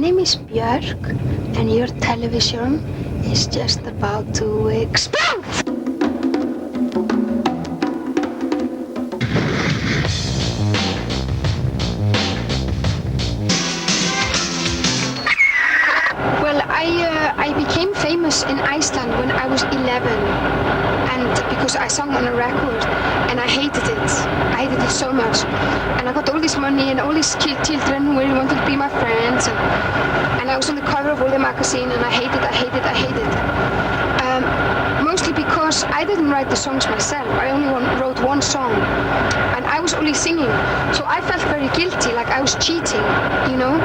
name is Björk, and your television is just about to explode! Well, I became famous in Iceland when I was 11, and because I sang on a record, and I hated it. I hated it so much. And I got all this money and all these children who really wanted to be my friends, and I was on the cover of all the magazine, and I hated it. Mostly because I didn't write the songs myself. I only wrote one song, and I was only singing. So I felt very guilty, like I was cheating, you know?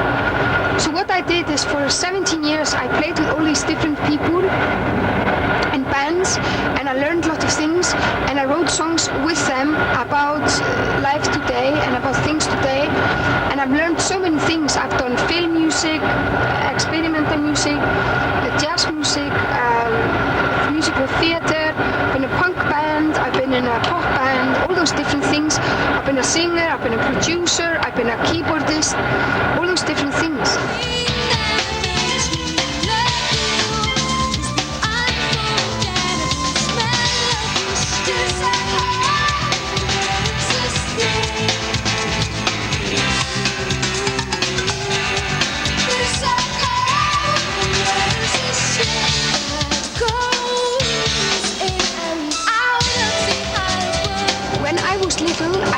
So what I did is for 17 years, I played with all these different people and bands, and I learned a lot of things, and I wrote songs with them about life today and about things today, and I've learned so many things. I've done film music, experimental music, jazz music, musical theater, I've been a punk band, I've been in a pop band, all those different things. I've been a singer, I've been a producer, I've been a keyboardist, all those different things.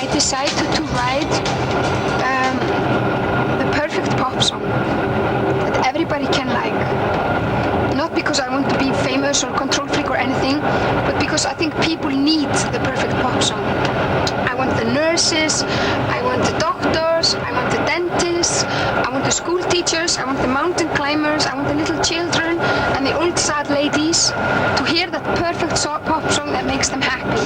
I decided to write the perfect pop song that everybody can like. Not because I want to be famous or control freak or anything, but because I think people need the perfect pop song. I want the nurses, I want the doctors, I want the dentists, I want the school teachers, I want the mountain climbers, I want the little children and the old sad ladies to hear that perfect pop song that makes them happy.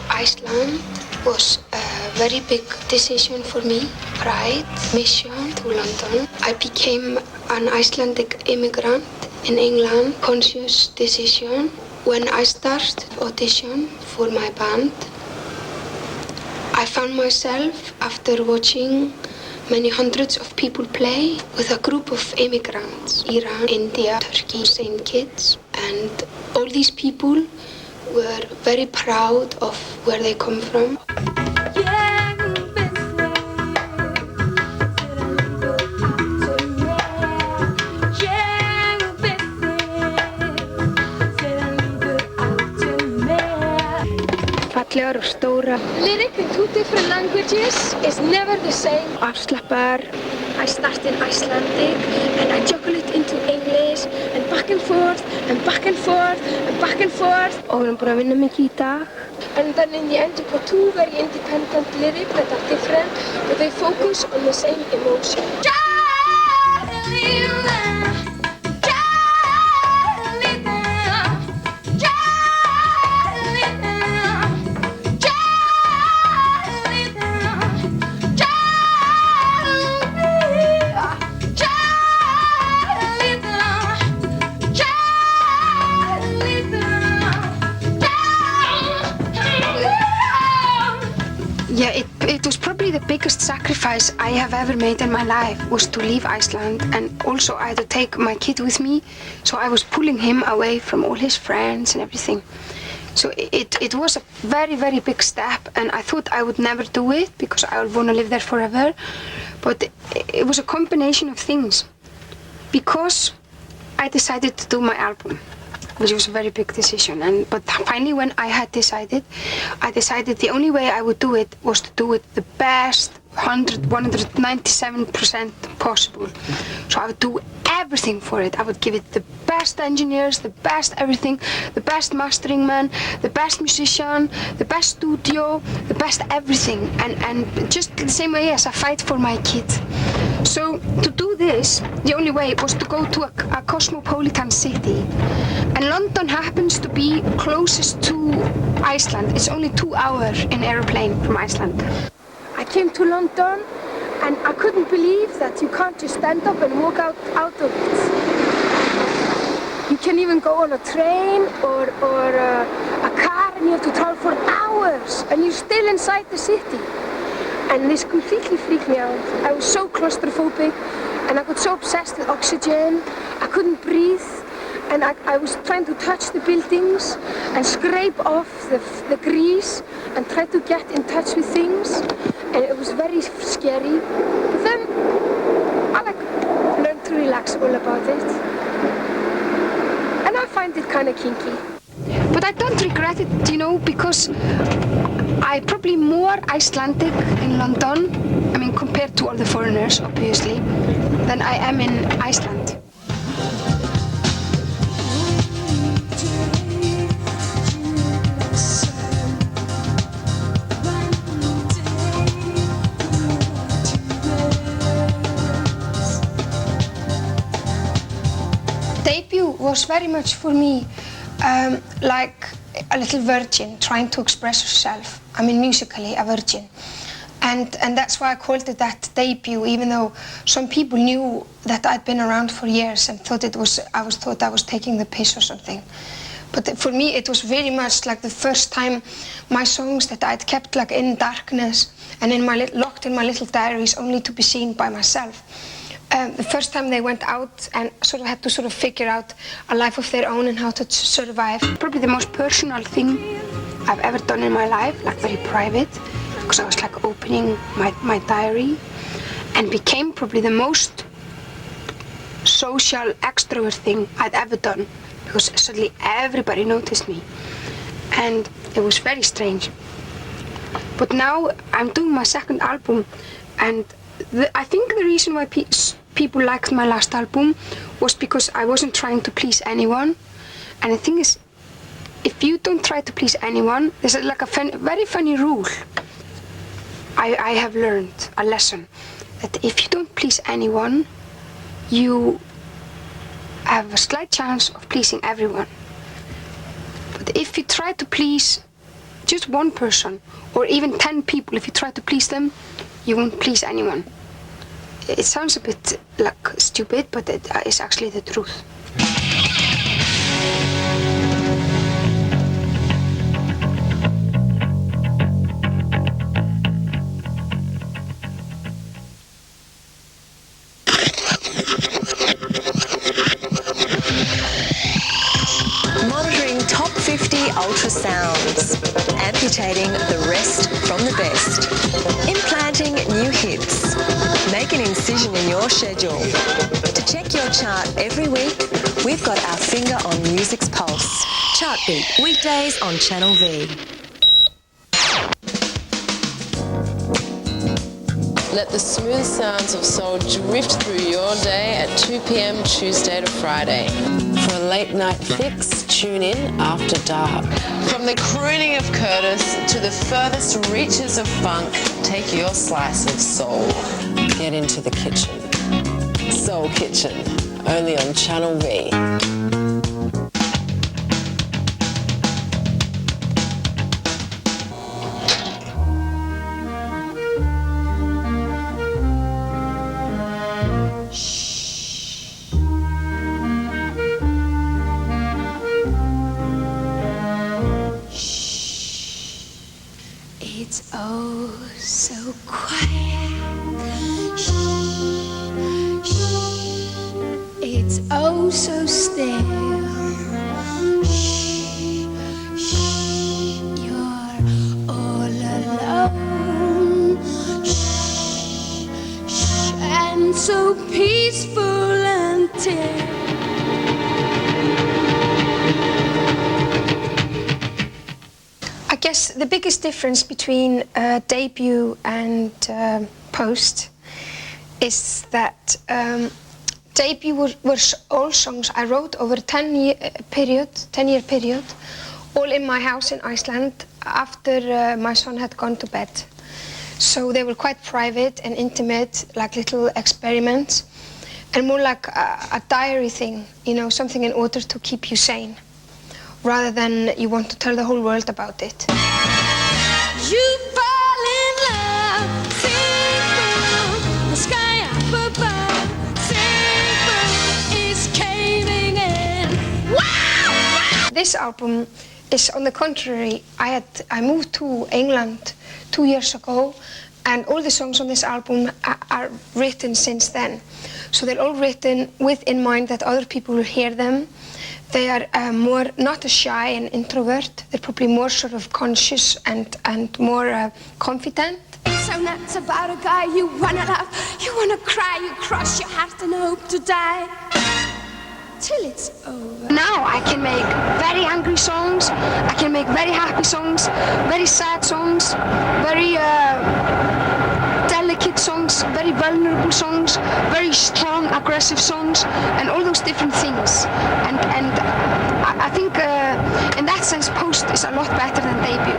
Iceland was a very big decision for me. Pride, mission to London. I became an Icelandic immigrant in England. Conscious decision. When I started audition for my band, I found myself, after watching many hundreds of people play with a group of immigrants, Iran, India, Turkey, same kids, and all these people were very proud of where they come from. Fallegar og stóra. Lyric in two different languages is never the same. Afslappar. I start in Icelandic and I juggle it into English and back and forth and back and forth and back and forth. Og við erum búin að vinna mikið í dag. And then in the end you put two very independent lyrics that are different, but they focus on the same emotion. Yeah, it was probably the biggest sacrifice I have ever made in my life, was to leave Iceland, and also I had to take my kid with me, so I was pulling him away from all his friends and everything. So it was a very, very big step, and I thought I would never do it because I would want to live there forever, but it was a combination of things. Because I decided to do my album, which was a very big decision. But finally, when I decided the only way I would do it was to do it the best, 197% possible. So I would do everything for it. I would give it the best engineers, the best everything, the best mastering man, the best musician, the best studio, the best everything. And just the same way as I fight for my kid. So to do this, the only way was to go to a cosmopolitan city. And London happens to be closest to Iceland. It's only 2 hours in airplane from Iceland. I came to London and I couldn't believe that you can't just stand up and walk out of it. You can even go on a train or a car and you have to travel for hours and you're still inside the city. And this completely freaked me out. I was so claustrophobic and I got so obsessed with oxygen. I couldn't breathe and I was trying to touch the buildings and scrape off the grease and try to get in touch with things. And it was very scary. But then I learned to relax all about it. And I find it kind of kinky. But I don't regret it, because I'm probably more Icelandic in London, compared to all the foreigners, obviously, than I am in Iceland. Debut was very much for me like a little virgin trying to express herself. Musically a virgin. And that's why I called it that debut, even though some people knew that I'd been around for years and thought I was taking the piss or something. But for me it was very much like the first time my songs that I'd kept in darkness and locked in my little diaries only to be seen by myself. The first time they went out and had to figure out a life of their own and how to survive. Probably the most personal thing I've ever done in my life, very private, because I was opening my diary and became probably the most social extrovert thing I'd ever done, because suddenly everybody noticed me and it was very strange. But now I'm doing my second album and I think the reason why people liked my last album was because I wasn't trying to please anyone. And the thing is, if you don't try to please anyone, there's a very funny rule. I have learned a lesson that if you don't please anyone, you have a slight chance of pleasing everyone. But if you try to please just one person or even 10 people, if you try to please them, you won't please anyone. It sounds a bit stupid, but it is actually the truth. Monitoring top 50 ultrasounds, amputating the rest from the best, implanting new hits. Make an incision in your schedule. To check your chart every week, we've got our finger on music's pulse. Chartbeat, weekdays on Channel V. Let the smooth sounds of soul drift through your day at 2 p.m. Tuesday to Friday. For a late night fix, tune in after dark. From the crooning of Curtis to the furthest reaches of funk, take your slice of soul. Get into the kitchen. Soul Kitchen, only on Channel V. It's oh so quiet. Shh, shh. It's oh so still. Shh, shh. You're all alone. Shh, shh. And so peaceful until I guess the biggest difference between debut and post is that debut were all songs I wrote over a 10-year period, all in my house in Iceland after my son had gone to bed. So they were quite private and intimate, like little experiments, and more like a diary thing, you know, something in order to keep you sane, rather than you want to tell the whole world about it. You fall in love, sing through the sky up above, sing through is caving in. Wow! This album is, on the contrary, I moved to England 2 years ago, and all the songs on this album are written since then. So they're all written with in mind that other people will hear them. They are more, not as shy and introvert, they're probably more sort of conscious and more confident. So nuts about a guy you wanna love, you wanna cry, you cross your heart and hope to die. Till it's over. Now I can make very angry songs, I can make very happy songs, very sad songs, very delicate songs, very vulnerable songs, very strong, aggressive songs, and all those different things. And I think in that sense, post is a lot better than debut.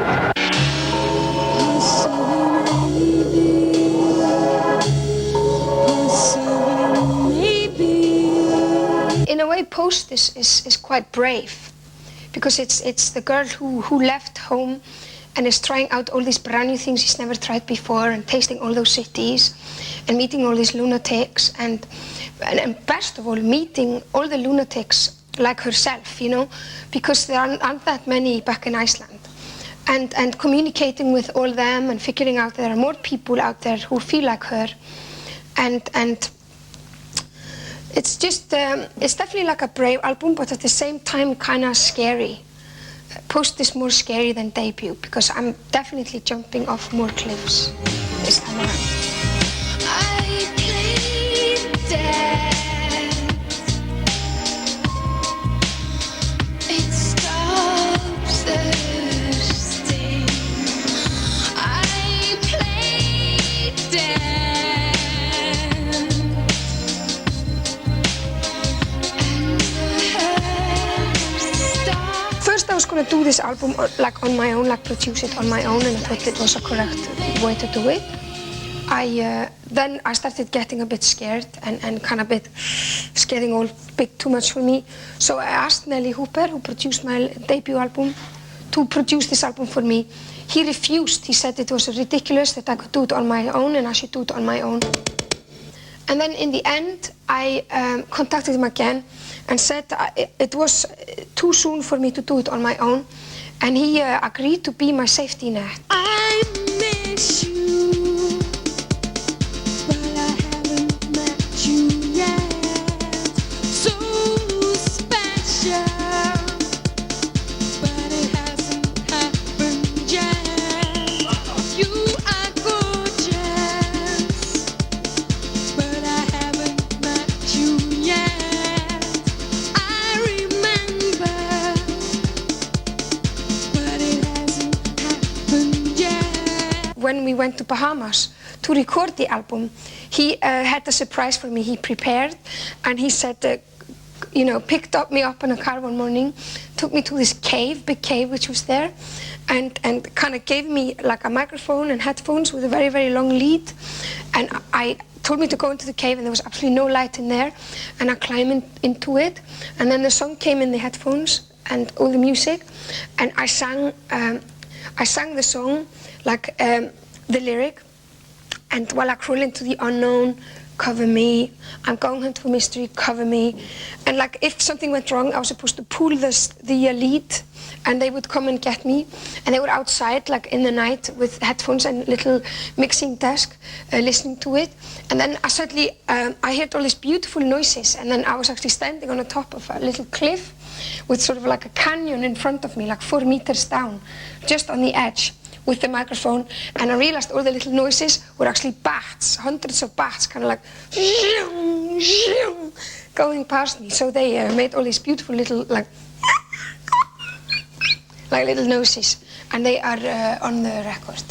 In a way, post is quite brave, because it's the girl who left home and is trying out all these brand new things she's never tried before, and tasting all those cities, and meeting all these lunatics, and best of all, meeting all the lunatics like herself, you know, because there aren't that many back in Iceland, and communicating with all them and figuring out there are more people out there who feel like her, and it's just, it's definitely like a brave album, but at the same time kind of scary. Post is more scary than debut, because I'm definitely jumping off more cliffs this time around. I played dead. It stops the sting. I played dead. First I was going to do this album like on my own, like produce it on my own, and I thought it was a correct way to do it. Then I started getting a bit scared and kind of getting all big too much for me. So I asked Nelly Hooper, who produced my debut album, to produce this album for me. He refused. He said it was ridiculous that I could do it on my own and I should do it on my own. And then in the end, I contacted him again and said it was too soon for me to do it on my own. And he agreed to be my safety net. I miss you, but I haven't met you yet. So special, but it hasn't happened yet. You are gorgeous, but I haven't met you yet. I remember, but it hasn't happened yet. When we went to Bahamas to record the album, he had a surprise for me. He prepared, and he said, you know, picked me up in a car one morning, took me to this cave, big cave which was there, and kind of gave me like a microphone and headphones with a very, very long lead. And I told me to go into the cave, and there was absolutely no light in there, and I climbed into it, and then the song came in the headphones and all the music, and I sang the song, like the lyric, and while I crawl into the unknown, cover me, I'm going into a mystery, cover me. And like if something went wrong, I was supposed to pull the lead, and they would come and get me. And they were outside, like in the night, with headphones and little mixing desk, listening to it. And then I suddenly, I heard all these beautiful noises, and then I was actually standing on the top of a little cliff with sort of like a canyon in front of me, like 4 meters down, just on the edge, with the microphone, and I realized all the little noises were actually bats, hundreds of bats, kind of like going past me. So they made all these beautiful little like little noises, and they are on the record.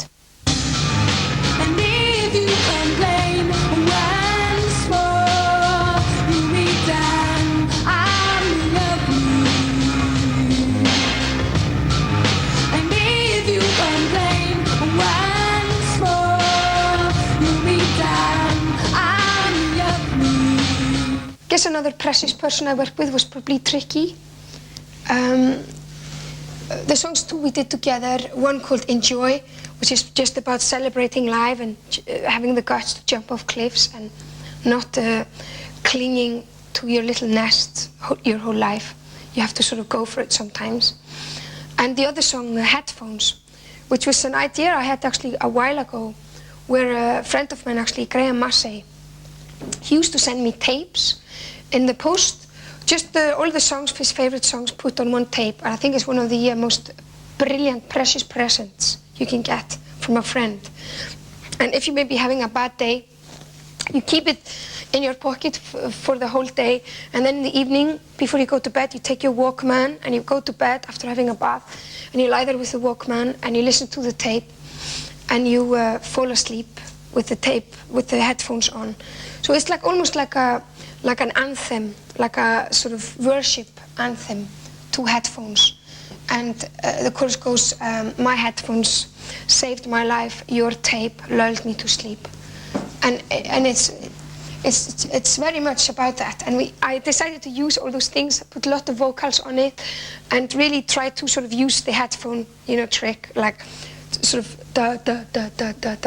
And if you complain once more, you me down, I'm love you. And if you complain once more, you me down, I'm love you. Guess another precious person I worked with was probably Tricky. The songs two we did together, one called Enjoy, which is just about celebrating life and having the guts to jump off cliffs and not clinging to your little nest your whole life. You have to sort of go for it sometimes. And the other song, Headphones, which was an idea I had actually a while ago, where a friend of mine, actually, Graham Massey, he used to send me tapes in the post, just all the songs, his favorite songs, put on one tape. And I think it's one of the most brilliant, precious presents you can get from a friend. And if you may be having a bad day, you keep it in your pocket for the whole day, and then in the evening, before you go to bed, you take your Walkman and you go to bed after having a bath, and you lie there with the Walkman and you listen to the tape, and you fall asleep with the tape, with the headphones on. So it's like almost like an anthem, like a sort of worship anthem to headphones. And the chorus goes, my headphones saved my life, your tape lulled me to sleep. And it's very much about that. And I decided to use all those things, put a lot of vocals on it, and really try to sort of use the headphone, trick, like sort of da,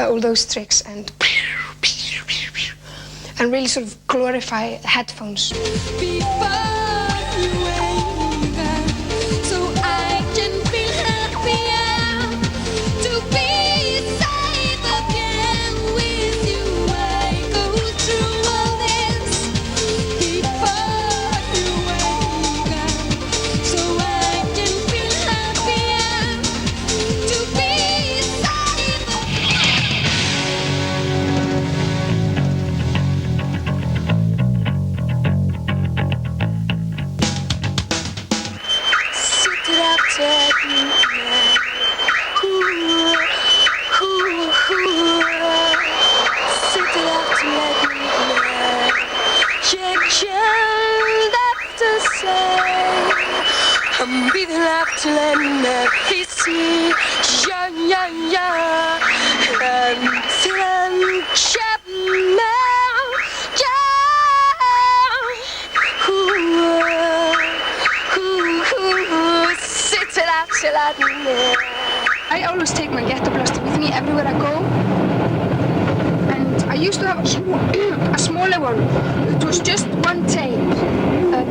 all those tricks, and really sort of glorify headphones. I'm breathing after letting every see, yeah, yeah, yeah. And chap now, yeah. Sit it out till I always take my ghetto blaster with me everywhere I go. And I used to have a smaller one. It was just one tape,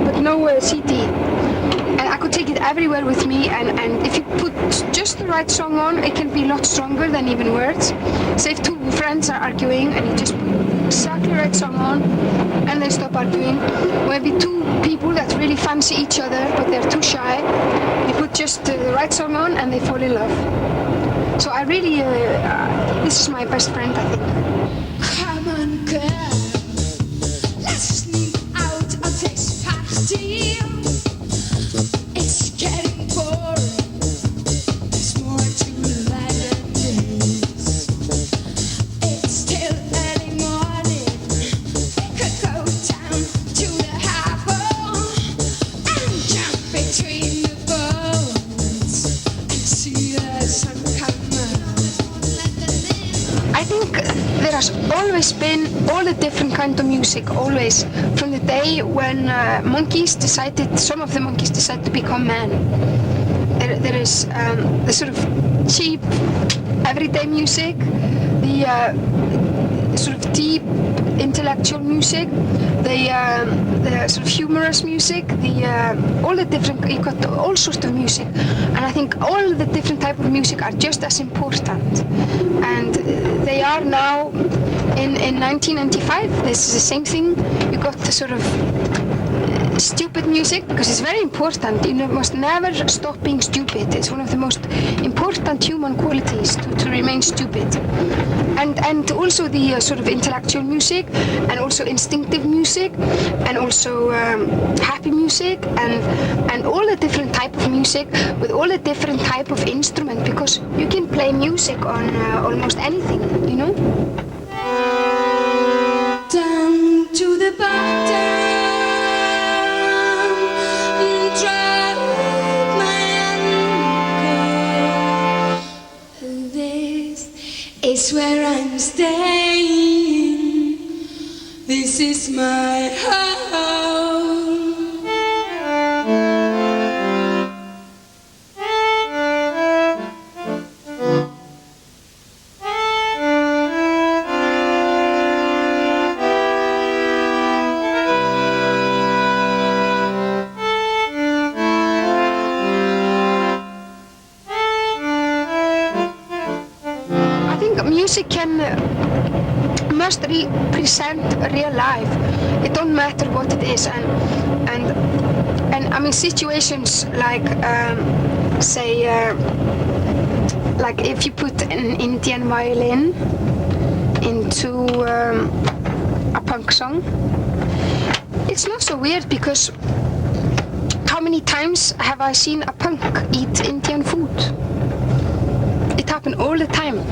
but no CD. And I could take it everywhere with me, and if you put just the right song on, it can be a lot stronger than even words. Say if two friends are arguing and you just put exactly the right song on and they stop arguing, or maybe two people that really fancy each other but they're too shy, you put just the right song on and they fall in love. So I really, this is my best friend, I think. Come on, girl, let's sneak out of this party. It's getting boring. There's more to life than this. It's still early morning. We could go down to the harbor and jump between the boats and see the sun come up. I think there has always been all the different kind of music, always, from the day when some of the monkeys decided to become men. There is the sort of cheap, everyday music, the sort of deep, intellectual music, the sort of humorous music, all the different, you got all sorts of music, and I think all the different type of music are just as important, and they are now in 1995. This is the same thing. You got the sort of stupid music, because it's very important. You must never stop being stupid. It's one of the most important human qualities to remain stupid. And also the sort of intellectual music, and also instinctive music, and also happy music, and all the different type of music with all the different type of instrument, because you can play music on almost anything, you know? Down to the bottom, drop my anchor. This is where I'm staying. This is my home. Music must represent real life. It don't matter what it is, and I mean situations like say like if you put an Indian violin into a punk song, it's not so weird, because how many times have I seen a punk eat Indian food? It happened all the time.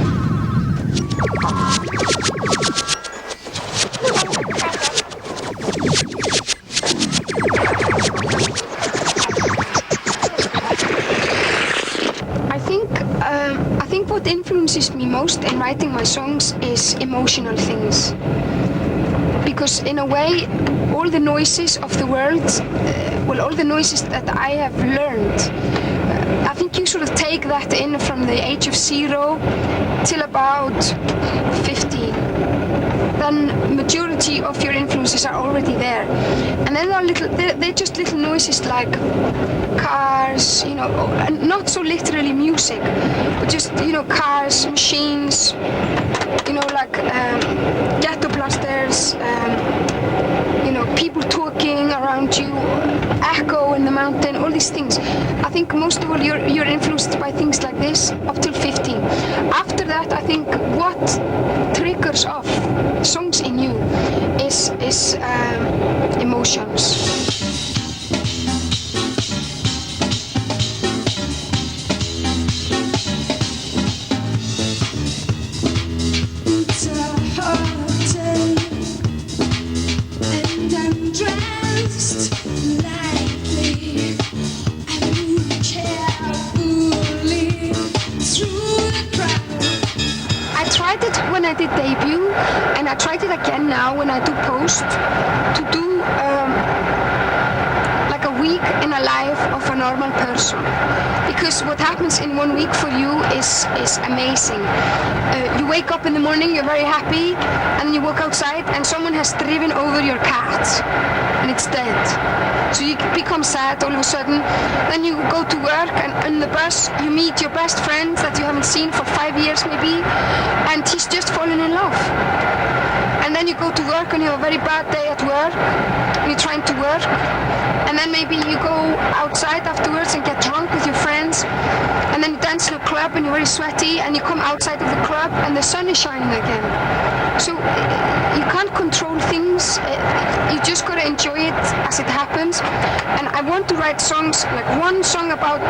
I think what influences me most in writing my songs is emotional things, because in a way all the noises of the world, all the noises that I have learned, I think you sort of take that in from the age of 0 till about 50. Then majority of your influences are already there, and then they're just little noises like cars, you know, and not so literally music, but just, you know, cars, machines, you know, like ghetto blasters, you know, people talking around you, echo in the mountain, all these things. I think most of all you're influenced by things like this up till 15. After that, I think what triggers off songs in you is emotions. When I did debut, and I tried it again now when I do post, to do like a week in a life of a normal person, because what happens in 1 week for you is amazing. You wake up in the morning, you're very happy, and you walk outside and someone has driven over your cat and it's dead. So you become sad all of a sudden. Then you go to work, and on the bus you meet your best friend that you haven't seen for 5 years maybe, and he's just fallen in love. And then you go to work and you have a very bad day at work, and you're trying to work, and then maybe you go outside afterwards and get drunk with your friends, and then you dance in a club and you're very sweaty, and you come outside of the club and the sun is shining again. So you can't control things, you just gotta enjoy it as it happens. And I want to write songs, like one song about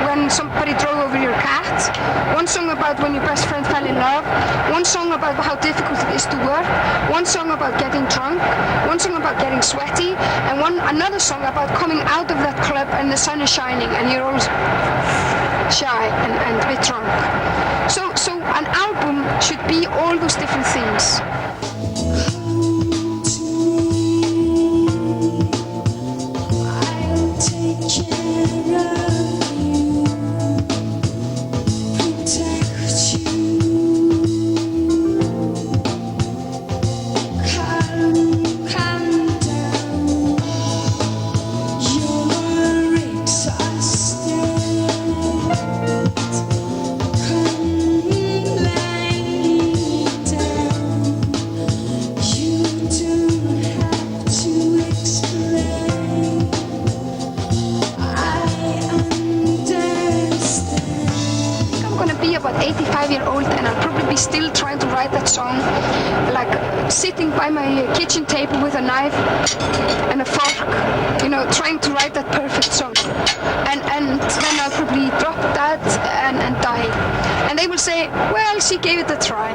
when somebody drove over your cat, one song about when your best friend fell in love, one song about how difficult it is to work, one song about getting drunk, one song about getting sweaty, and another song about coming out of that club and the sun is shining and you're all shy and a bit drunk. So an album should be all those different things. I'll take care of you, protect you, calm down. You're exhausted. Come lie down. about 85-year-old, and I'll probably be still trying to write that song, like sitting by my kitchen table with a knife and a fork, trying to write that perfect song. And then I'll probably drop that and die. And they will say, well, she gave it a try.